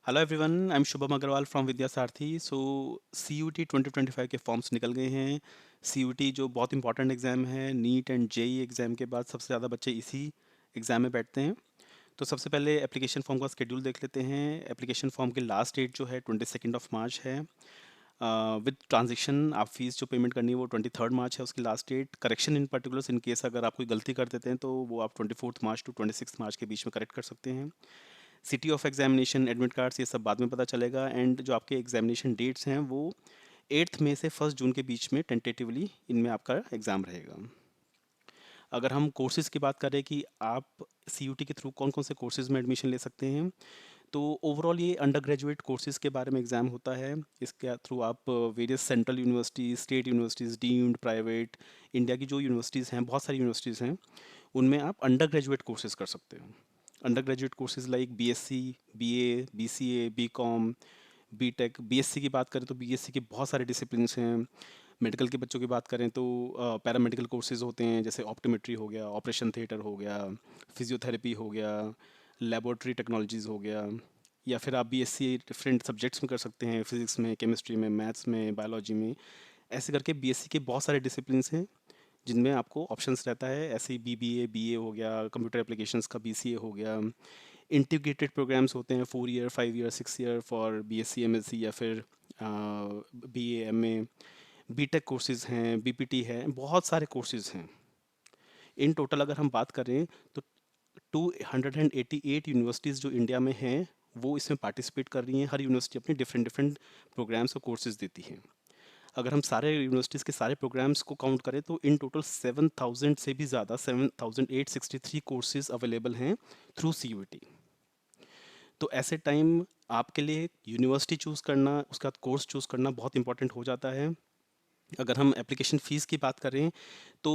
Hello everyone, I am Shubham Agrawal from Vidya Sarathi. So CUT 2025 के forms निकल गए हैं। CUT जो बहुत इंपॉर्टेंट एग्ज़ाम है, नीट एंड जेई एग्ज़ाम के बाद सबसे ज़्यादा बच्चे इसी एग्ज़ाम में बैठते हैं। तो सबसे पहले एप्लीकेशन फॉर्म का शेड्यूल देख लेते हैं। एप्लीकेशन फॉर्म की लास्ट डेट जो है 22 है। विद ट्रांजेक्शन आप फीस जो पेमेंट करनी है वो 23 है उसकी last date. Correction in particulars in case अगर आप कोई गलती कर देते हैं तो वो आप 24 टू 26 के बीच में करेक्ट कर सकते हैं। City of examination, admit cards, ये सब बाद में पता चलेगा। एंड जो आपके एग्जामिनेशन डेट्स हैं वो 8 मई से 1 जून के बीच में टेंटेटिवली इनमें आपका एग्ज़ाम रहेगा। अगर हम कोर्सेज़ की बात करें कि आप CUT के थ्रू कौन कौन से कोर्सेज़ में एडमिशन ले सकते हैं, तो ओवरऑल ये अंडर ग्रेजुएट कोर्सेज़ के बारे में एग्ज़ाम होता है। इसके थ्रू आप various central universities, state universities, deemed, private, India की जो यूनिवर्सिटीज़ हैं, बहुत सारी यूनिवर्सिटीज़ हैं, उनमें आप अंडर ग्रेजुएट कोर्सेज़ कर सकते हो। Under graduate courses like BSc, BA, BCA, BCom, BTech। BSc की बात करें तो BSc के बहुत सारे डिसिप्लिन्स हैं। मेडिकल के बच्चों की बात करें तो पैरामेडिकल कोर्सेज़ होते हैं, जैसे ऑप्टोमेट्री हो गया, ऑपरेशन थिएटर हो गया, फिजियोथेरेपी हो गया, लेबोरेटरी टेक्नोलॉजीज़ हो गया। या फिर आप BSc डिफरेंट सब्जेक्ट्स में कर सकते हैं, फिजिक्स में, केमिस्ट्री में, मैथ्स में, बायोलॉजी में। ऐसे करके BSc के बहुत सारे डिसिप्लिन्स हैं जिनमें आपको ऑप्शंस रहता है। ऐसे ही BBA हो गया, कंप्यूटर एप्लीकेशंस का BCA हो गया। इंटीग्रेटेड प्रोग्राम्स होते हैं 4 year, 5 year, 6 year for BSc MSc या फिर BA MA। BTech कोर्सेज़ हैं, BPT है, बहुत सारे कोर्सेज़ हैं। इन टोटल अगर हम बात करें तो 288 यूनिवर्सिटीज़ जो इंडिया में हैं वो इसमें पार्टिसिपेट कर रही हैं। हर यूनिवर्सिटी अपने डिफरेंट डिफरेंट प्रोग्राम्स और कोर्सेज़ देती हैं। अगर हम सारे यूनिवर्सिटीज़ के सारे प्रोग्राम्स को काउंट करें तो इन टोटल 7,000 से भी ज़्यादा, 7,863 कोर्सेज अवेलेबल हैं थ्रू CUT। तो ऐसे टाइम आपके लिए यूनिवर्सिटी चूज़ करना, उसका कोर्स चूज़ करना बहुत इंपॉर्टेंट हो जाता है। अगर हम एप्लीकेशन फ़ीस की बात करें तो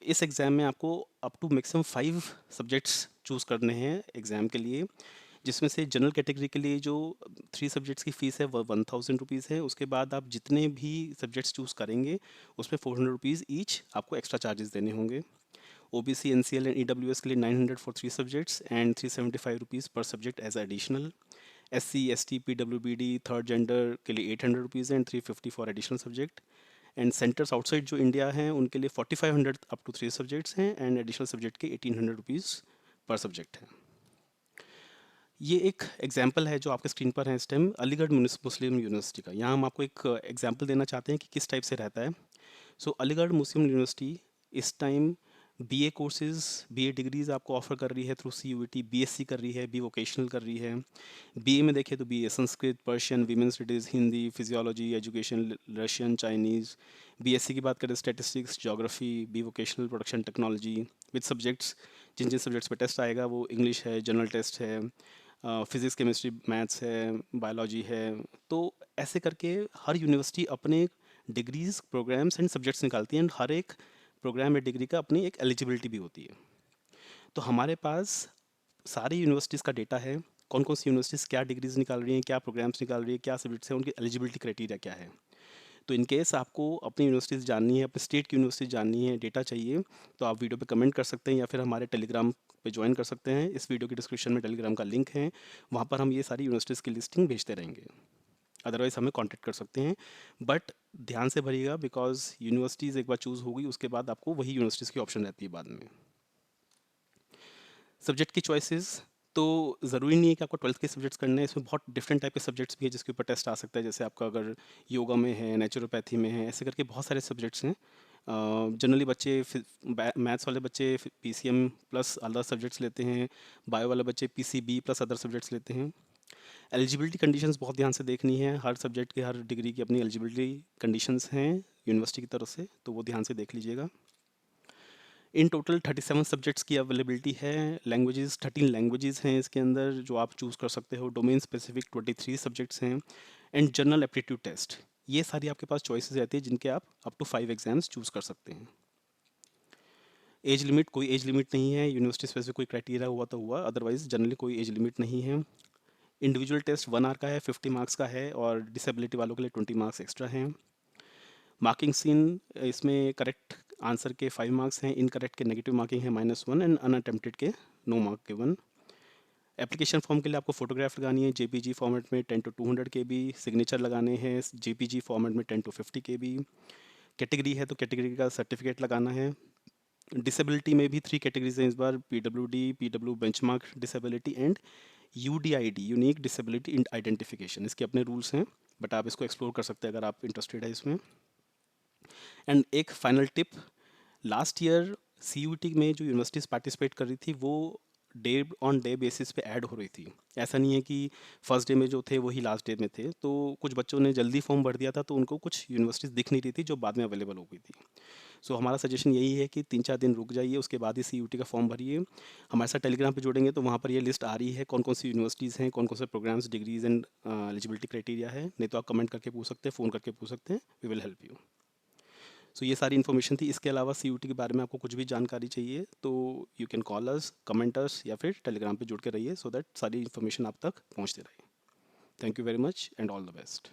इस एग्ज़ाम में आपको up to maximum 5 subjects choose करने हैं एग्ज़ाम के लिए, जिसमें से जनरल कैटेगरी के लिए जो 3 सब्जेक्ट्स की फ़ीस है वह 1,000 रुपीज़ है। उसके बाद आप जितने भी सब्जेक्ट्स चूज़ करेंगे उसमें 400 रुपीज़ ईच आपको एक्स्ट्रा चार्जेस देने होंगे। OBC, NCL एंड EWS के लिए 900 for 3 subjects and 375 rupees per subject as additional. SC, ST, PWBD, third gender के लिए 800 rupees and 350 for additional subject. And centres outside जो इंडिया हैं उनके लिए 4500 अप टू 3 सब्जेक्ट्स हैं एंड एडिशनल सब्जेक्ट के 1800 रुपीज़ पर सब्जेक्ट है। ये एक एग्जाम्पल है जो आपके स्क्रीन पर है इस टाइम, अलीगढ़ मुस्लिम यूनिवर्सिटी का। यहाँ हम आपको एक एग्जाम्पल देना चाहते हैं कि किस टाइप से रहता है। सो अलीगढ़ मुस्लिम यूनिवर्सिटी इस time BA courses, BA degrees आपको ऑफर कर रही है थ्रू CUT। BSc कर रही है, B वोकेशनल कर रही है। BA में देखें तो BA Sanskrit, Persian, women studies, Hindi, physiology, education, Russian, Chinese. BSc की बात करें statistics, geography, B vocational, production technology. With subjects, जिन जिन सब्जेक्ट्स पे टेस्ट आएगा वो इंग्लिश है, जनरल टेस्ट है, फिज़िक्स, केमिस्ट्री, मैथ्स है, बायोलॉजी है। तो ऐसे करके हर यूनिवर्सिटी अपने डिग्रीज, प्रोग्राम्स एंड सब्जेक्ट्स निकालती है एंड हर एक प्रोग्राम या डिग्री का अपनी एक एलिजिबिलिटी भी होती है। तो हमारे पास सारी यूनिवर्सिटीज़ का डेटा है, कौन कौन सी यूनिवर्सिटीज़ क्या डिग्रीज निकाल रही हैं, क्या प्रोग्राम्स निकाल रही है, क्या सब्जेक्ट्स हैं, उनकी एलिजिबिलिटी क्राइटेरिया क्या है। तो इन केस आपको अपनी यूनिवर्सिटीज़ जाननी है, अपने स्टेट की यूनिवर्सिटी जाननी है, डेटा चाहिए, तो आप वीडियो पे कमेंट कर सकते हैं या फिर हमारे टेलीग्राम पे ज्वाइन कर सकते हैं। इस वीडियो की डिस्क्रिप्शन में टेलीग्राम का लिंक है, वहाँ पर हम ये सारी यूनिवर्सिटीज़ की लिस्टिंग भेजते रहेंगे। अदरवाइज़ हमें कांटेक्ट कर सकते हैं, बट ध्यान से भरिएगा बिकॉज यूनिवर्सिटीज़ एक बार चूज़ होगी उसके बाद आपको वही यूनिवर्सिटीज़ की ऑप्शन रहती है बाद में। सब्जेक्ट की चॉइसेस, तो ज़रूरी नहीं है कि आपको 12th के सब्जेक्ट्स करने हैं। इसमें बहुत डिफरेंट टाइप के सब्जेक्ट्स भी है जिसके ऊपर टेस्ट आ सकता है। जैसे आपका अगर योगा में है, नेचुरोपैथी में है, ऐसे करके बहुत सारे सब्जेक्ट्स हैं। जनरली बच्चे मैथ्स वाले बच्चे PCM प्लस अदर सब्जेक्ट्स लेते हैं, बायो वाले बच्चे PCB प्लस अदर सब्जेक्ट्स लेते हैं। एलिजिबिलिटी कंडीशंस बहुत ध्यान से देखनी है, हर सब्जेक्ट के, हर डिग्री की अपनी एलिजिबिलिटी कंडीशंस हैं यूनिवर्सिटी की तरफ से, तो वो ध्यान से देख लीजिएगा। इन टोटल 37 सब्जेक्ट्स की अवेलेबिलिटी है। लैंग्वेजेस 13 लैंग्वेजेस हैं इसके अंदर जो आप चूज़ कर सकते हो। डोमेन स्पेसिफिक 23 सब्जेक्ट्स हैं एंड जनरल एप्टीट्यूड टेस्ट। ये सारी आपके पास चॉइसेस रहती है जिनके आप अप टू 5 एग्जाम्स चूज़ कर सकते हैं। एज लिमिट, कोई एज लिमिट नहीं है। यूनिवर्सिटी स्पेसिफिक कोई क्राइटेरिया हुआ तो हुआ, अदरवाइज जनरली कोई एज लिमिट नहीं है। इंडिविजुअल टेस्ट 1 आवर का है, 50 मार्क्स का है और डिसेबिलिटी वालों के लिए 20 मार्क्स एक्स्ट्रा हैं। मार्किंग सीन, इसमें करेक्ट आंसर के 5 मार्क्स हैं, इनकरेक्ट के नेगेटिव मार्किंग है -1 एंड अनअटेम्प्टेड के no mark given. Application form के लिए आपको फोटोग्राफ लगानी है जेपीजी फॉर्मेट में 10 to 200 KB, सिग्नेचर लगाने हैं जेपीजी फॉर्मेट में 10 to 50 KB। कैटेगरी है तो कैटेगरी का सर्टिफिकेट लगाना है। डिसेबिलिटी में भी 3 कैटेगरीज हैं इस बार, PWD, PW benchmark disability and UDID, unique disability identification. इसके अपने रूल्स हैं, बट आप इसको एक्सप्लोर कर सकते हैं अगर आप इंटरेस्टेड है इसमें। एंड एक final tip, last year CUET में जो यूनिवर्सिटीज़ पार्टिसिपेट कर रही थी वो डे ऑन डे बेसिस पे ऐड हो रही थी। ऐसा नहीं है कि फर्स्ट डे में जो थे वही लास्ट डे में थे। तो कुछ बच्चों ने जल्दी फॉर्म भर दिया था तो उनको कुछ यूनिवर्सिटीज़ दिख नहीं रही थी जो बाद में अवेलेबल हो गई थी। सो हमारा सजेशन यही है कि 3-4 दिन रुक जाइए, उसके बाद ही सीयूटी का फॉर्म भरिए। हमारे साथ टेलीग्राम पे जुड़ेंगे तो वहाँ पर ये लिस्ट आ रही है कौन कौन सी यूनिवर्सिटीज़ हैं, कौन कौन से programmes, degrees and eligibility criteria है। नहीं तो आप कमेंट करके पूछ सकते हैं, फ़ोन करके पूछ सकते हैं, वी विल हेल्प यू। सो ये सारी इन्फॉर्मेशन थी। इसके अलावा सीयूटी के बारे में आपको कुछ भी जानकारी चाहिए तो you can call us, comment us, या फिर टेलीग्राम पे जुड़ के रहिए सो दैट सारी इन्फॉर्मेशन आप तक पहुँचते रहे। Thank you very much and all the best.